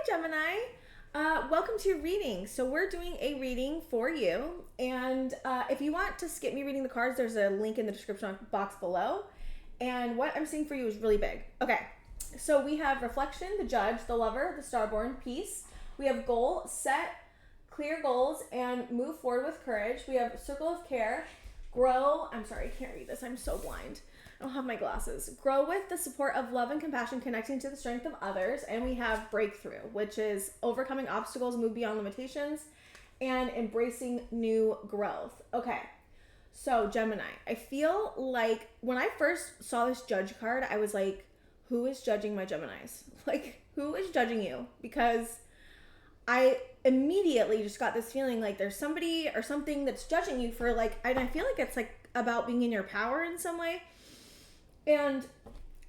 Gemini. Welcome to your reading. So we're doing a reading for you. And if you want to skip me reading the cards, there's a link in the description box below. And what I'm seeing for you is really big. Okay, so we have reflection, the judge, the lover, the starborn, peace. We have goal, set clear goals, and move forward with courage. We have circle of care, grow. I'm sorry, I can't read this. I'm so blind. I don't have my glasses. Grow with the support of love and compassion, connecting to the strength of others. And we have breakthrough, which is overcoming obstacles, move beyond limitations, and embracing new growth. Okay, so Gemini, I feel like when I first saw this judge card, I was like, who is judging my Geminis? Like, who is judging you? Because I immediately just got this feeling like there's somebody or something that's judging you for like, and I feel like it's like about being in your power in some way. And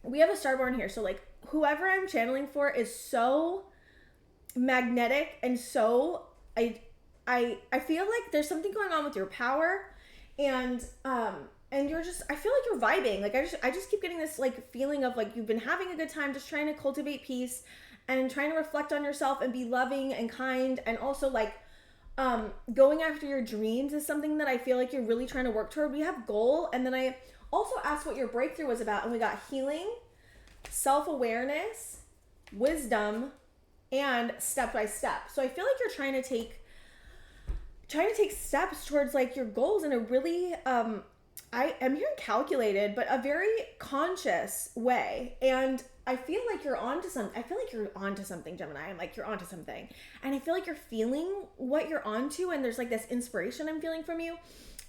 we have a starborn here. So like whoever I'm channeling for is so magnetic and so I feel like there's something going on with your power and you're just, I feel like you're vibing. Like I just keep getting this like feeling of like you've been having a good time, just trying to cultivate peace and trying to reflect on yourself and be loving and kind, and also like going after your dreams is something that I feel like you're really trying to work toward. We have goal, and then I also asked what your breakthrough was about, and we got healing, self-awareness, wisdom, and step by step. So I feel like you're trying to take steps towards like your goals in a really I am hearing calculated, but a very conscious way. And I feel like you're onto something, Gemini. I'm like, you're onto something. And I feel like you're feeling what you're onto, and there's like this inspiration I'm feeling from you.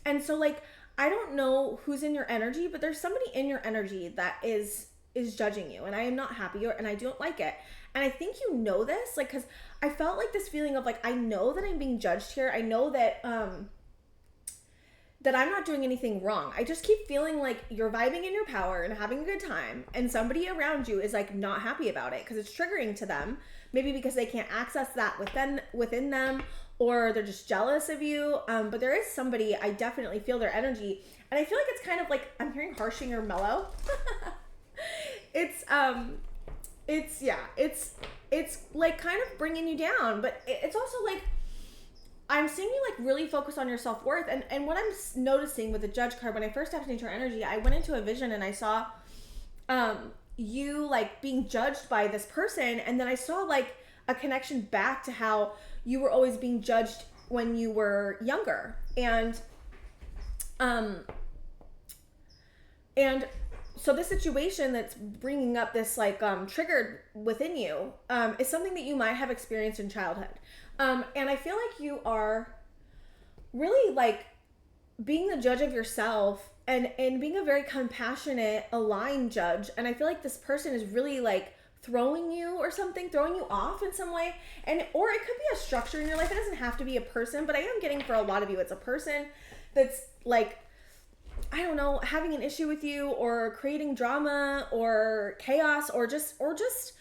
And so like, I don't know who's in your energy, but there's somebody in your energy that is judging you, and I am not happy, and I don't like it. And I think you know this, like, because I felt like this feeling of like, I know that I'm being judged here. I know that that I'm not doing anything wrong. I just keep feeling like you're vibing in your power and having a good time, and somebody around you is like not happy about it because it's triggering to them, maybe because they can't access that within them, or they're just jealous of you. But there is somebody, I definitely feel their energy, and I feel like it's kind of like, I'm hearing harshing or mellow. It's like kind of bringing you down, but it's also like, I'm seeing you like really focus on your self-worth. And what I'm noticing with the judge card, when I first tapped into your energy, I went into a vision and I saw you like being judged by this person. And then I saw like a connection back to how you were always being judged when you were younger. And so this situation that's bringing up this like triggered within you is something that you might have experienced in childhood. And I feel like you are really like being the judge of yourself and being a very compassionate, aligned judge. And I feel like this person is really like throwing you off in some way. Or it could be a structure in your life. It doesn't have to be a person, but I am getting for a lot of you, it's a person that's like, I don't know, having an issue with you, or creating drama or chaos, or just there's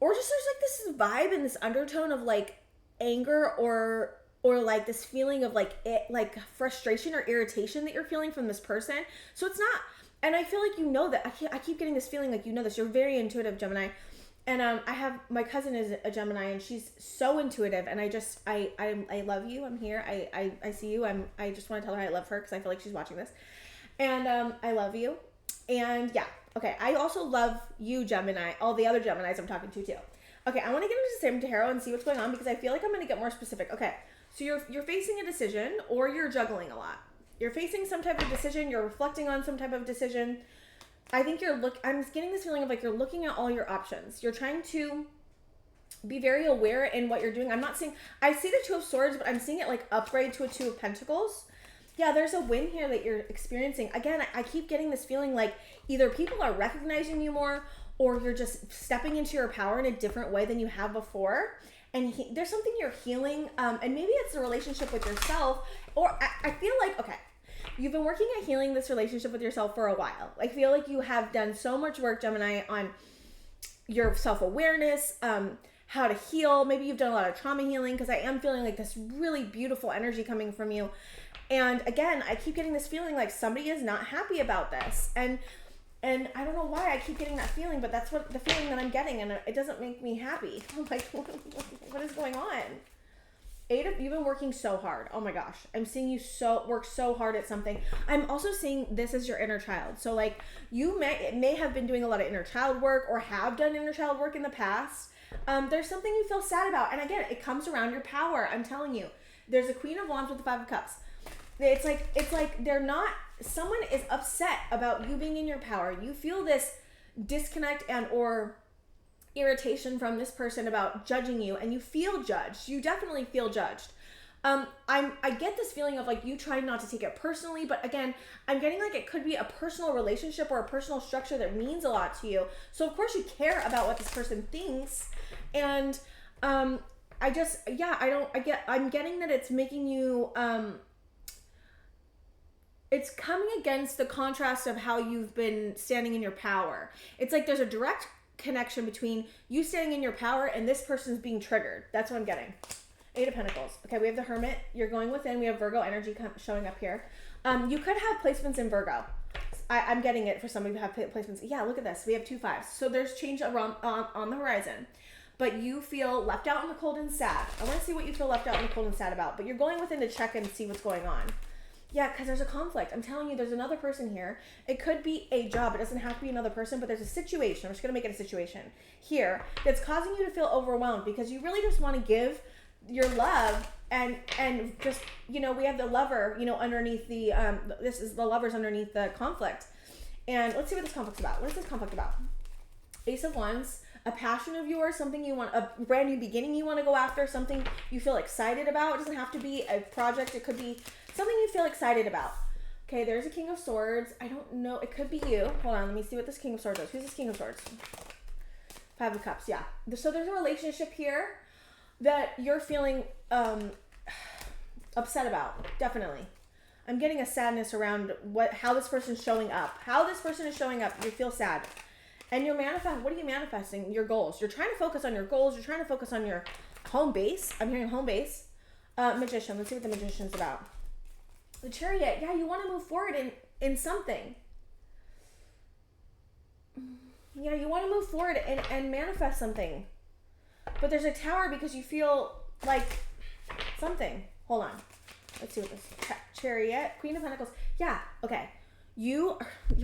like this vibe and this undertone of like anger or like this feeling of like frustration or irritation that you're feeling from this person. So it's not, and I feel like you know that. I keep getting this feeling like you know this. You're very intuitive, Gemini. And I have, my cousin is a Gemini, and she's so intuitive, and I love you. I'm here. I see you. I just want to tell her I love her because I feel like she's watching this. And I love you. And yeah. Okay. I also love you, Gemini. All the other Geminis I'm talking to too. Okay, I want to get into Sam Tarot and see what's going on, because I feel like I'm going to get more specific. Okay, so you're facing a decision, or you're juggling a lot. You're facing some type of decision. You're reflecting on some type of decision. I think I'm getting this feeling of like you're looking at all your options. You're trying to be very aware in what you're doing. I see the Two of Swords, but I'm seeing it like upgrade to a Two of Pentacles. Yeah, there's a win here that you're experiencing. Again, I keep getting this feeling like either people are recognizing you more, or you're just stepping into your power in a different way than you have before. And there's something you're healing. And maybe it's the relationship with yourself. Or I feel like, okay, you've been working at healing this relationship with yourself for a while. I feel like you have done so much work, Gemini, on your self-awareness, how to heal. Maybe you've done a lot of trauma healing, because I am feeling like this really beautiful energy coming from you. And again, I keep getting this feeling like somebody is not happy about this. And And I don't know why I keep getting that feeling, but that's what the feeling that I'm getting, and it doesn't make me happy. I'm like, what is going on? You've been working so hard. Oh my gosh. I'm seeing you work so hard at something. I'm also seeing this as your inner child. So like you may have been doing a lot of inner child work or have done inner child work in the past. There's something you feel sad about. And again, it comes around your power. I'm telling you, there's a Queen of Wands with the Five of Cups. It's like someone is upset about you being in your power. You feel this disconnect and or irritation from this person about judging you, and you feel judged. You definitely feel judged. I get this feeling of like you trying not to take it personally, but again, I'm getting like it could be a personal relationship or a personal structure that means a lot to you. So of course you care about what this person thinks, and I'm getting that it's making you it's coming against the contrast of how you've been standing in your power. It's like there's a direct connection between you standing in your power and this person's being triggered. That's what I'm getting. Eight of Pentacles. Okay, we have the Hermit. You're going within. We have Virgo energy showing up here. You could have placements in Virgo. I'm getting it for somebody who have placements. Yeah, look at this. We have 2 5s. So there's change around on the horizon. But you feel left out in the cold and sad. I want to see what you feel left out in the cold and sad about. But you're going within to check and see what's going on. Yeah, because there's a conflict. I'm telling you, there's another person here. It could be a job. It doesn't have to be another person, but there's a situation. I'm just going to make it a situation here that's causing you to feel overwhelmed because you really just want to give your love and just, we have the Lover, underneath the, this is the Lovers underneath the conflict. And let's see what this conflict's about. What is this conflict about? Ace of Wands, a passion of yours, something you want, a brand new beginning you want to go after, something you feel excited about. It doesn't have to be a project. It could be something you feel excited about. Okay, there's a King of Swords. I don't know. It could be you. Hold on. Let me see what this King of Swords is. Who's this King of Swords? Five of Cups. Yeah. So there's a relationship here that you're feeling upset about. Definitely. I'm getting a sadness around how this person's showing up. How this person is showing up. You feel sad. And you're what are you manifesting? Your goals. You're trying to focus on your goals. You're trying to focus on your home base. I'm hearing home base. Magician. Let's see what the Magician's about. The Chariot. Yeah, you want to move forward in something. Yeah, you want to move forward and manifest something. But there's a Tower because you feel like something. Hold on. Let's see what this Chariot. Queen of Pentacles. Yeah, okay. You're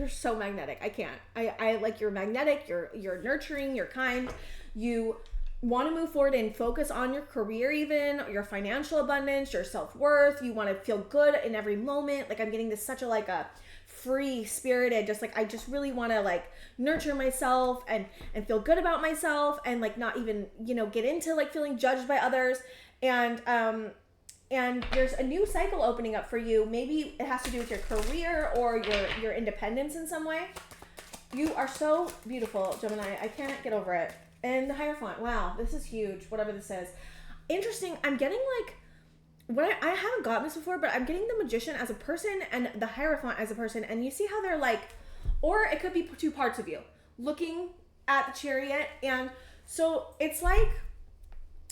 so magnetic. I can't. I like you're magnetic, you're nurturing, you're kind. You want to move forward and focus on your career, even your financial abundance, your self-worth. You want to feel good in every moment. Like I'm getting this such a free spirited, just like I just really want to like nurture myself and feel good about myself and like not even, get into like feeling judged by others. And there's a new cycle opening up for you. Maybe it has to do with your career or your independence in some way. You are so beautiful, Gemini. I can't get over it. And the Hierophant. Wow, this is huge. Whatever this is. Interesting. I'm getting like, I haven't gotten this before, but I'm getting the Magician as a person and the Hierophant as a person. And you see how they're like, or it could be 2 parts of you looking at the Chariot. And so it's like,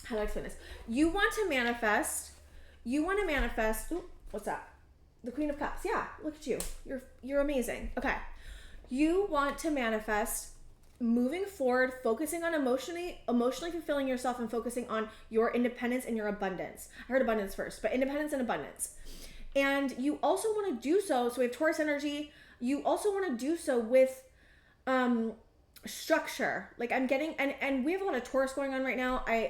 how do I explain this? You want to manifest. Ooh, what's that? The Queen of Cups. Yeah, look at you. You're amazing. Okay. You want to manifest moving forward, focusing on emotionally fulfilling yourself and focusing on your independence and your abundance. I heard abundance first, but independence and abundance. And you also want to do so we have Taurus energy. You also want to do so with structure. Like I'm getting, and we have a lot of Taurus going on right now. We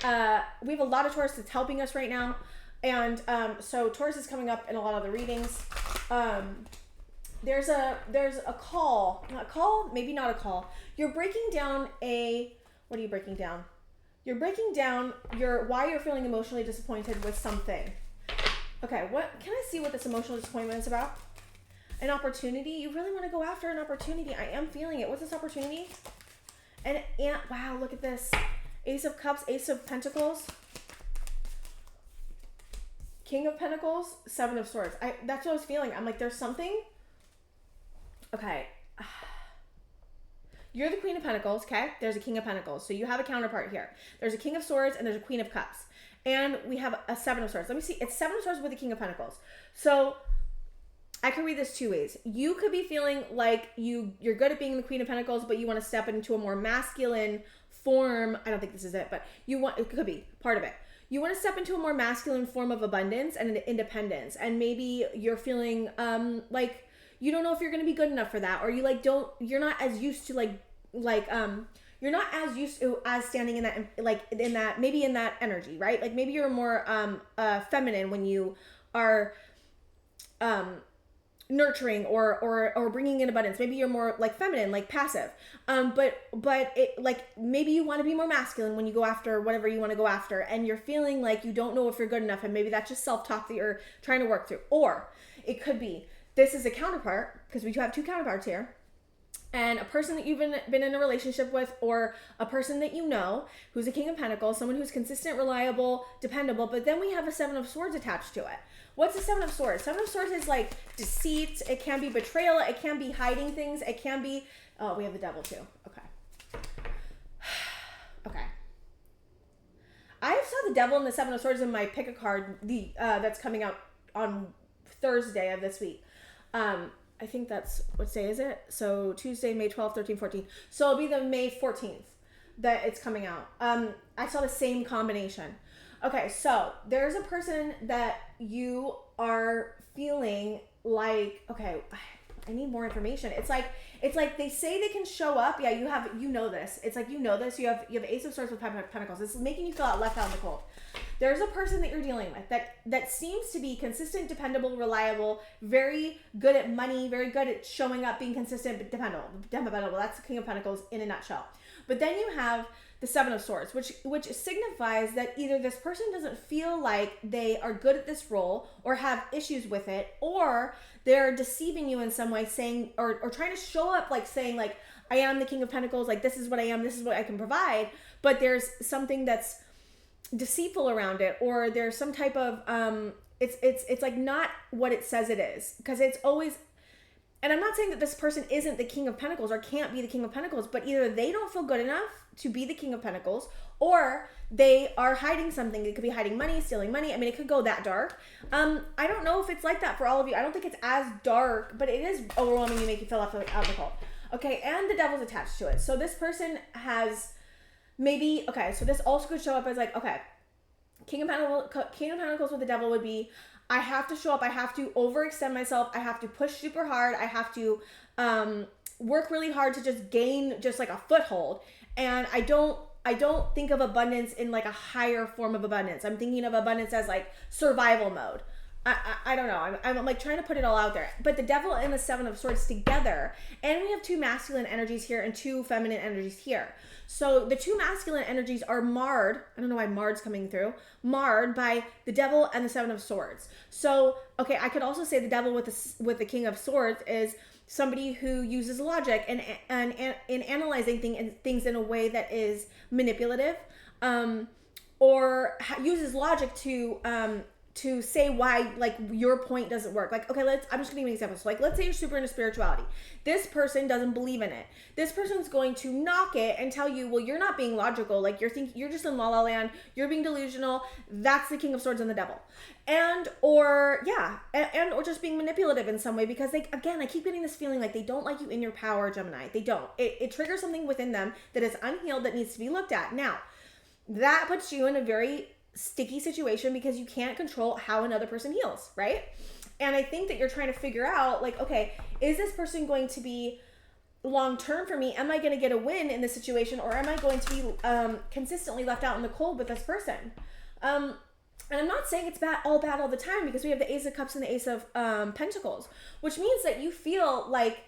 have a lot of Taurus that's helping us right now. And so Taurus is coming up in a lot of the readings. There's a call. Not a call, maybe not a call. You're breaking down what are you breaking down? You're breaking down why you're feeling emotionally disappointed with something. Okay, can I see what this emotional disappointment is about? An opportunity. You really want to go after an opportunity. I am feeling it. What's this opportunity? And wow, look at this. Ace of Cups, Ace of Pentacles, King of Pentacles, Seven of Swords. That's what I was feeling. I'm like, there's something. Okay. You're the Queen of Pentacles, okay? There's a King of Pentacles. So you have a counterpart here. There's a King of Swords and there's a Queen of Cups. And we have a Seven of Swords. Let me see. It's Seven of Swords with a King of Pentacles. So I could read this two ways. You could be feeling like you're good at being the Queen of Pentacles, but you want to step into a more masculine form. I don't think this is it, but it could be part of it. You want to step into a more masculine form of abundance and independence. And maybe you're feeling like you don't know if you're going to be good enough for that, or you're not as used to you're not as used to as standing in that energy, right? Like maybe you're more feminine when you are nurturing or bringing in abundance. Maybe you're more like feminine, like passive. But it, like maybe you want to be more masculine when you go after whatever you want to go after, and you're feeling like you don't know if you're good enough, and maybe that's just self-talk that you're trying to work through. Or it could be this is a counterpart, because we do have two counterparts here. And a person that you've been in a relationship with, or a person that you know who's a King of Pentacles, someone who's consistent, reliable, dependable. But then we have a Seven of Swords attached to it. What's the Seven of Swords? Seven of Swords is like deceit. It can be betrayal. It can be hiding things. It can be, oh, we have the Devil too. Okay. Okay. I saw the Devil and the Seven of Swords in my pick a card that's coming out on Thursday of this week. I think that's, what day is it? So Tuesday, May 12th, 13th, 14th. So it'll be the May 14th that it's coming out. I saw the same combination. Okay, so there's a person that you are feeling like, okay, I need more information. It's like they say they can show up. Yeah, you know this. It's like, you know this. You have Ace of Swords with Pentacles. This is making you feel left out in the cold. There's a person that you're dealing with that seems to be consistent, dependable, reliable, very good at money, very good at showing up, being consistent, but dependable. That's the King of Pentacles in a nutshell. But then you have the Seven of Swords, which signifies that either this person doesn't feel like they are good at this role, or have issues with it, or they're deceiving you in some way, saying or trying to show up like saying like, I am the King of Pentacles, like this is what I am, this is what I can provide, but there's something that's deceitful around it, or there's some type of it's like not what it says it is, because it's always. And I'm not saying that this person isn't the King of Pentacles or can't be the King of Pentacles, but either they don't feel good enough to be the King of Pentacles, or they are hiding something. It could be hiding money, stealing money. I mean, it could go that dark. I don't know if it's like that for all of you. I don't think it's as dark, but it is overwhelming. You make you feel out in the cold. Okay, and the Devil's attached to it. So this person has maybe, okay, so this also could show up as like, okay, King of Pentacles with the Devil would be, I have to show up. I have to overextend myself. I have to push super hard. I have to work really hard to just gain just like a foothold. And I don't think of abundance in like a higher form of abundance. I'm thinking of abundance as like survival mode. I don't know. I'm like trying to put it all out there. But the Devil and the Seven of Swords together, and we have two masculine energies here and two feminine energies here. So the two masculine energies are marred. I don't know why marred's coming through. Marred by the Devil and the Seven of Swords. So, okay, I could also say the Devil with the King of Swords is somebody who uses logic and in analyzing things in a way that is manipulative, or uses logic to say why like your point doesn't work. Like, okay, I'm just gonna give you an example. So like, let's say you're super into spirituality. This person doesn't believe in it. This person's going to knock it and tell you, well, you're not being logical. Like you're just in la la land. You're being delusional. That's the King of Swords and the Devil. Or just being manipulative in some way, because they, again, I keep getting this feeling like they don't like you in your power, Gemini. They don't. It triggers something within them that is unhealed that needs to be looked at. Now, that puts you in a very sticky situation because you can't control how another person heals, right? And I think that you're trying to figure out like, okay, is this person going to be long term for me? Am I going to get a win in this situation, or am I going to be consistently left out in the cold with this person? And I'm not saying it's all bad all the time, because we have the Ace of Cups and the Ace of Pentacles, which means that you feel like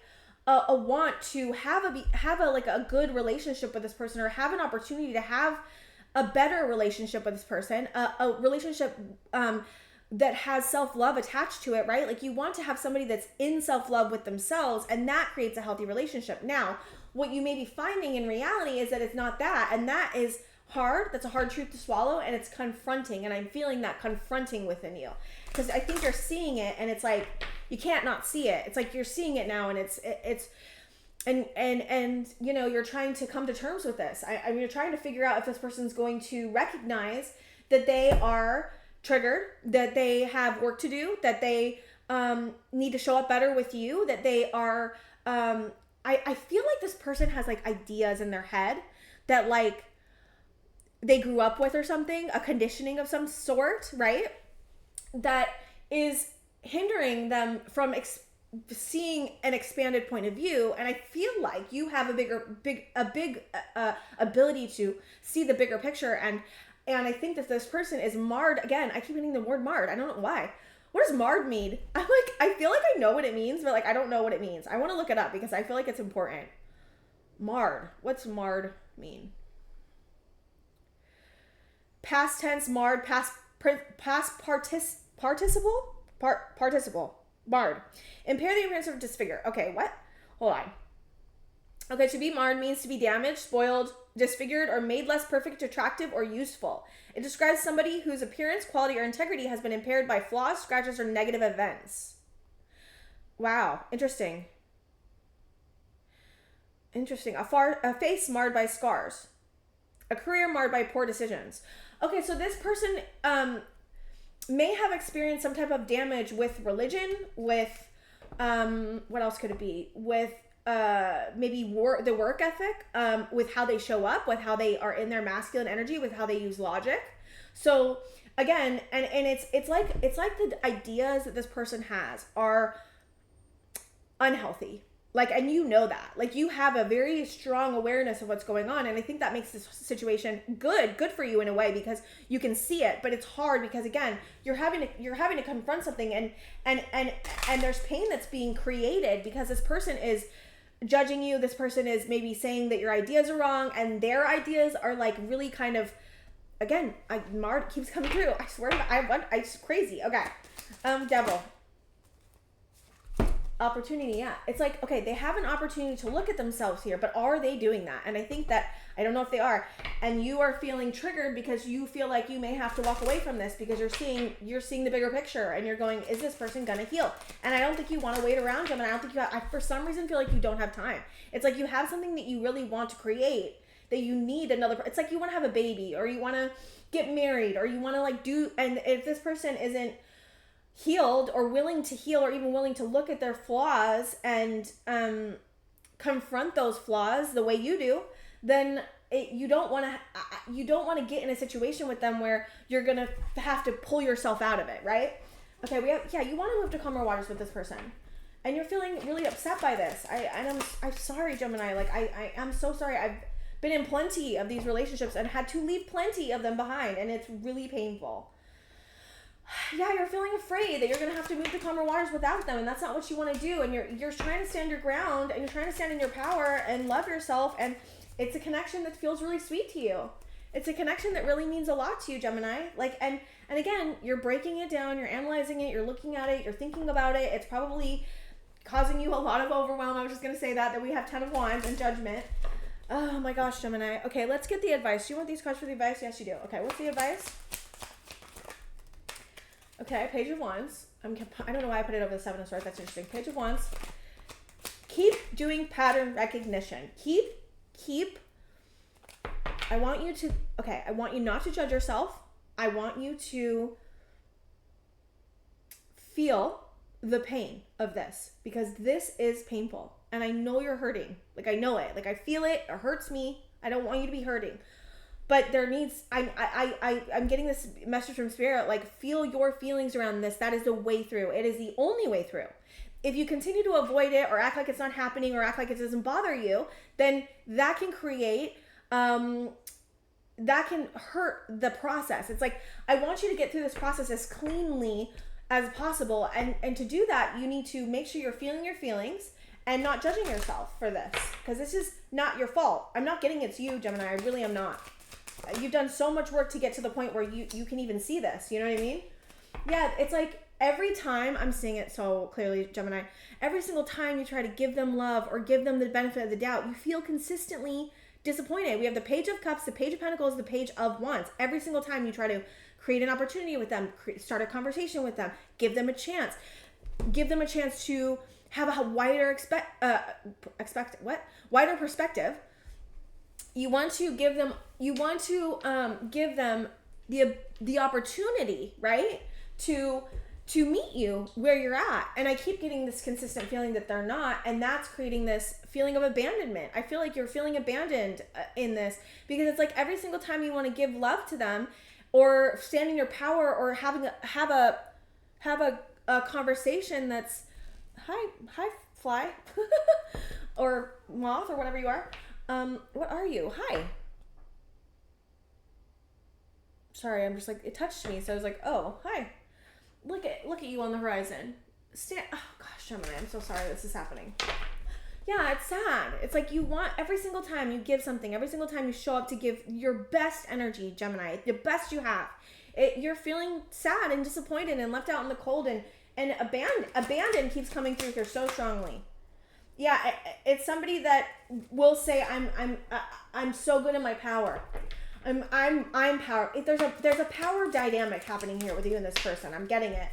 a want to have a good relationship with this person, or have an opportunity to have a better relationship with this person, a relationship that has self-love attached to it, right? Like you want to have somebody that's in self-love with themselves, and that creates a healthy relationship. Now, what you may be finding in reality is that it's not that, and that is hard. That's a hard truth to swallow, and it's confronting, and I'm feeling that confronting within you, because I think you're seeing it, and it's like you can't not see it. It's like you're seeing it now, and it's And you know, you're trying to come to terms with this. I mean, you're trying to figure out if this person's going to recognize that they are triggered, that they have work to do, that they need to show up better with you, that they are, I feel like this person has like ideas in their head that like they grew up with or something, a conditioning of some sort, right? That is hindering them from seeing an expanded point of view. And I feel like you have a big ability to see the bigger picture. And I think that this person is marred. Again, I keep hitting the word marred. I don't know why. What does marred mean? I feel like I know what it means, but like I don't know what it means. I want to look it up because I feel like it's important. Marred. What's marred mean? Past tense, marred, past participle, marred. Impair the appearance of disfigure. Okay, what? Hold on. Okay, to be marred means to be damaged, spoiled, disfigured, or made less perfect, attractive, or useful. It describes somebody whose appearance, quality, or integrity has been impaired by flaws, scratches, or negative events. Wow, interesting. A face marred by scars. A career marred by poor decisions. Okay, so this person may have experienced some type of damage with religion, with what else could it be? With maybe the work ethic, with how they show up, with how they are in their masculine energy, with how they use logic. So again, and it's like the ideas that this person has are unhealthy. Like, and you know that, like, you have a very strong awareness of what's going on. And I think that makes this situation good for you in a way, because you can see it, but it's hard because again, you're having to confront something and there's pain that's being created because this person is judging you. This person is maybe saying that your ideas are wrong and their ideas are like really kind of, again, marred keeps coming through. I swear to God, it's crazy. Okay. Devil. Opportunity, yeah. It's like, okay, they have an opportunity to look at themselves here, but are they doing that? And I think that, I don't know if they are, and you are feeling triggered because you feel like you may have to walk away from this because you're seeing the bigger picture and you're going, is this person gonna heal? And I don't think you want to wait around them, and I don't think I for some reason feel like you don't have time. It's like you have something that you really want to create, that you need another, it's like you want to have a baby, or you want to get married, or you want to like do, and if this person isn't healed or willing to heal, or even willing to look at their flaws and confront those flaws the way you do, then you don't want to get in a situation with them where you're gonna have to pull yourself out of it, right? Okay, you want to move to calmer waters with this person, and you're feeling really upset by this. I'm sorry, Gemini. Like I'm so sorry. I've been in plenty of these relationships and had to leave plenty of them behind, and it's really painful. Yeah, you're feeling afraid that you're going to have to move to calmer waters without them, and that's not what you want to do. And you're trying to stand your ground, and you're trying to stand in your power and love yourself, and it's a connection that feels really sweet to you. It's a connection that really means a lot to you, Gemini. Like, and again, you're breaking it down, you're analyzing it, you're looking at it, you're thinking about it. It's probably causing you a lot of overwhelm. I was just going to say that we have 10 of Wands and Judgment. Oh my gosh, Gemini. Okay, let's get the advice. Do you want these cards for the advice? Yes, you do. Okay, what's the advice? Okay, Page of Wands. I don't know why I put it over the Seven of Swords. That's interesting. Page of Wands. Keep doing pattern recognition. Keep. I want you not to judge yourself. I want you to feel the pain of this, because this is painful. And I know you're hurting. Like, I know it. Like, I feel it. It hurts me. I don't want you to be hurting. But I'm getting this message from Spirit, like, feel your feelings around this. That is the way through. It is the only way through. If you continue to avoid it, or act like it's not happening, or act like it doesn't bother you, then that can create, that can hurt the process. It's like, I want you to get through this process as cleanly as possible. And to do that, you need to make sure you're feeling your feelings and not judging yourself for this, because this is not your fault. I'm not getting it's you, Gemini. I really am not. You've done so much work to get to the point where you can even see this. You know what I mean? Yeah, it's like every time, I'm seeing it so clearly, Gemini, every single time you try to give them love or give them the benefit of the doubt, you feel consistently disappointed. We have the Page of Cups, the Page of Pentacles, the Page of Wands. Every single time you try to create an opportunity with them, start a conversation with them, give them a chance to have a wider wider perspective. You want to give them the opportunity, right, to to meet you where you're at. And I keep getting this consistent feeling that they're not, and that's creating this feeling of abandonment. I feel like you're feeling abandoned in this, because it's like every single time you want to give love to them or stand in your power or have a conversation that's hi fly or moth or whatever you are. What are you? Hi. Sorry, I'm just like, it touched me, so I was like, oh, hi. Look at you on the horizon. Oh gosh, Gemini, I'm so sorry this is happening. Yeah, it's sad. It's like you want, every single time you give something, every single time you show up to give your best energy, Gemini, the best you have, you're feeling sad and disappointed and left out in the cold, and abandon keeps coming through here so strongly. Yeah, it's somebody that will say, I'm so good in my power. I'm power. There's a power dynamic happening here with you and this person. I'm getting it.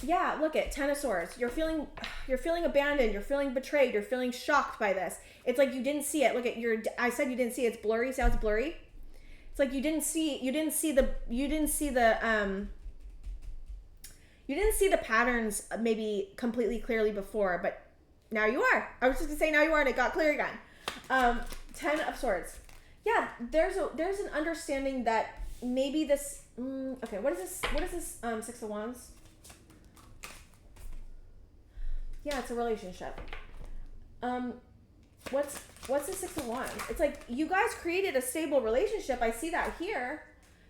Yeah, look at Ten of Swords. You're feeling abandoned. You're feeling betrayed. You're feeling shocked by this. It's like you didn't see it. Look at I said you didn't see it. It's blurry. See how it's blurry? It's like you didn't see the patterns maybe completely clearly before, but now you are. I was just gonna say now you are, and it got clear again. Ten of Swords. Yeah, there's an understanding that maybe this. Okay, what is this? Six of Wands. Yeah, it's a relationship. What's the Six of Wands? It's like you guys created a stable relationship. I see that here.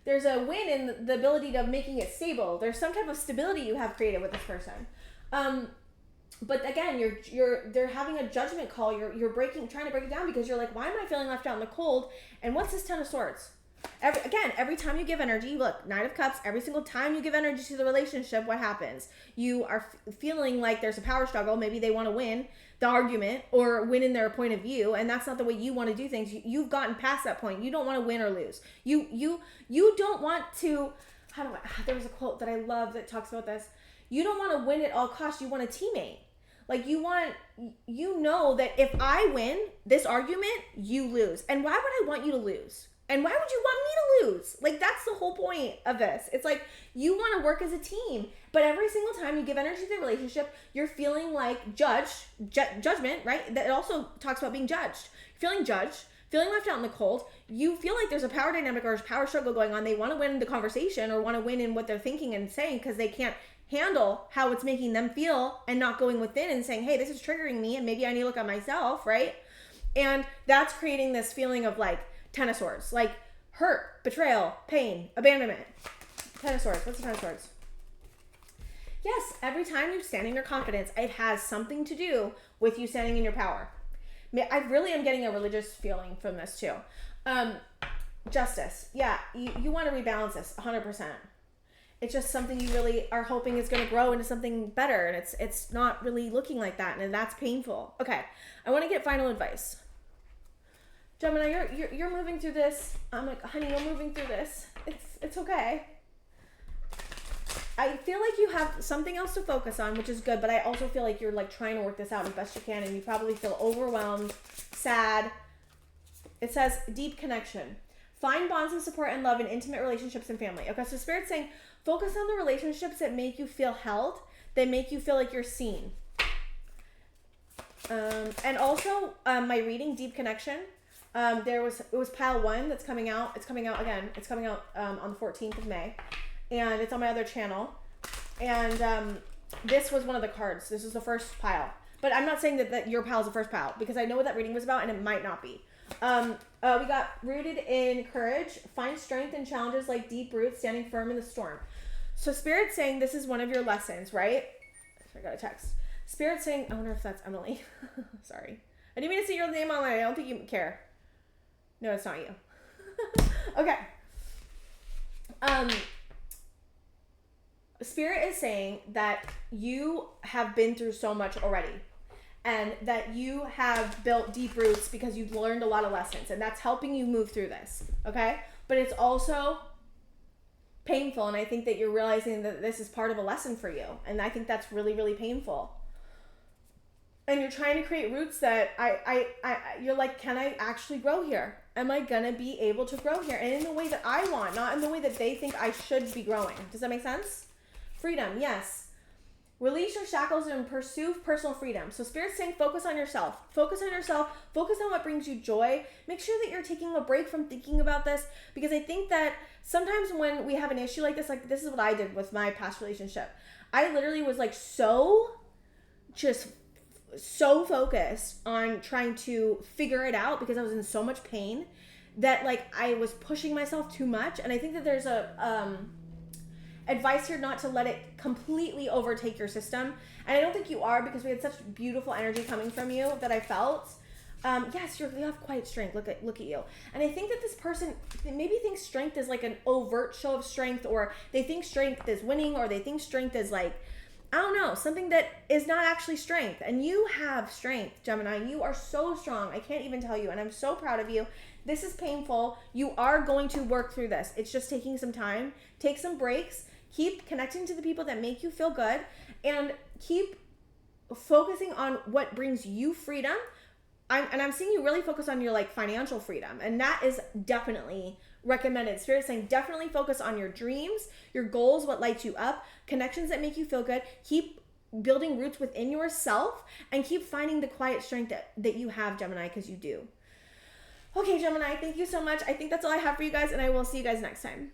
There's a win in the ability of making it stable. There's some type of stability you have created with this person. But again, they're having a judgment call. You're trying to break it down because you're like, why am I feeling left out in the cold? And what's this Ten of Swords? Every time you give energy, look, Knight of Cups, every single time you give energy to the relationship, what happens? You are feeling like there's a power struggle. Maybe they want to win the argument or win in their point of view, and that's not the way you want to do things. You've gotten past that point. You don't want to win or lose. You don't want to, there was a quote that I love that talks about this. You don't want to win at all costs. You want a teammate. Like you know that if I win this argument, you lose. And why would I want you to lose? And why would you want me to lose? Like that's the whole point of this. It's like you want to work as a team, but every single time you give energy to the relationship, you're feeling like judgment, right? That it also talks about being judged. You're feeling judged, feeling left out in the cold. You feel like there's a power dynamic or a power struggle going on. They want to win the conversation or want to win in what they're thinking and saying because they can't handle how it's making them feel and not going within and saying, hey, this is triggering me and maybe I need to look at myself, right? And that's creating this feeling of like Ten of Swords, like hurt, betrayal, pain, abandonment. Ten of Swords. What's the Ten of Swords? Yes, every time you stand in your confidence, it has something to do with you standing in your power. I really am getting a religious feeling from this too. Justice. Yeah, you want to rebalance this 100%. It's just something you really are hoping is going to grow into something better, and it's not really looking like that, and that's painful. Okay, I want to get final advice. Gemini, you're moving through this. I'm like, honey, you're moving through this. It's okay. I feel like you have something else to focus on, which is good, but I also feel like you're like trying to work this out as best you can, and you probably feel overwhelmed, sad. It says deep connection. Find bonds of support and love in intimate relationships and family. Okay, so Spirit's saying focus on the relationships that make you feel held, that make you feel like you're seen. And also, my reading, Deep Connection, it was pile 1 that's coming out. It's coming out again. It's coming out on the 14th of May. And it's on my other channel. And this was one of the cards. This is the first pile. But I'm not saying that your pile is the first pile, because I know what that reading was about, and it might not be. We got rooted in courage, find strength in challenges like deep roots, standing firm in the storm. So Spirit's saying this is one of your lessons, right? I got a text. Spirit's saying, I wonder if that's Emily. Sorry. I didn't mean to see your name online. I don't think you care. No, it's not you. Okay. Spirit is saying that you have been through so much already, and that you have built deep roots because you've learned a lot of lessons, and that's helping you move through this, okay? But it's also painful, and I think that you're realizing that this is part of a lesson for you, and I think that's really, really painful. And you're trying to create roots that you're like, can I actually grow here? Am I gonna be able to grow here? And in the way that I want, not in the way that they think I should be growing. Does that make sense? freedom, yes. Release your shackles and pursue personal freedom. So Spirit's saying focus on yourself. Focus on yourself. Focus on what brings you joy. Make sure that you're taking a break from thinking about this, because I think that sometimes when we have an issue like this is what I did with my past relationship. I literally was like so focused on trying to figure it out because I was in so much pain that like I was pushing myself too much. And I think that there's a advice here not to let it completely overtake your system. And I don't think you are, because we had such beautiful energy coming from you that I felt. Yes, you have quiet strength. Look at you. And I think that this person maybe thinks strength is like an overt show of strength, or they think strength is winning, or they think strength is like, I don't know, something that is not actually strength. And you have strength, Gemini. You are so strong. I can't even tell you. And I'm so proud of you. This is painful. You are going to work through this. It's just taking some time. Take some breaks. Keep connecting to the people that make you feel good, and keep focusing on what brings you freedom. I'm seeing you really focus on your like financial freedom, and that is definitely recommended. Spirit's saying definitely focus on your dreams, your goals, what lights you up, connections that make you feel good. Keep building roots within yourself, and keep finding the quiet strength that you have, Gemini, because you do. Okay, Gemini, thank you so much. I think that's all I have for you guys, and I will see you guys next time.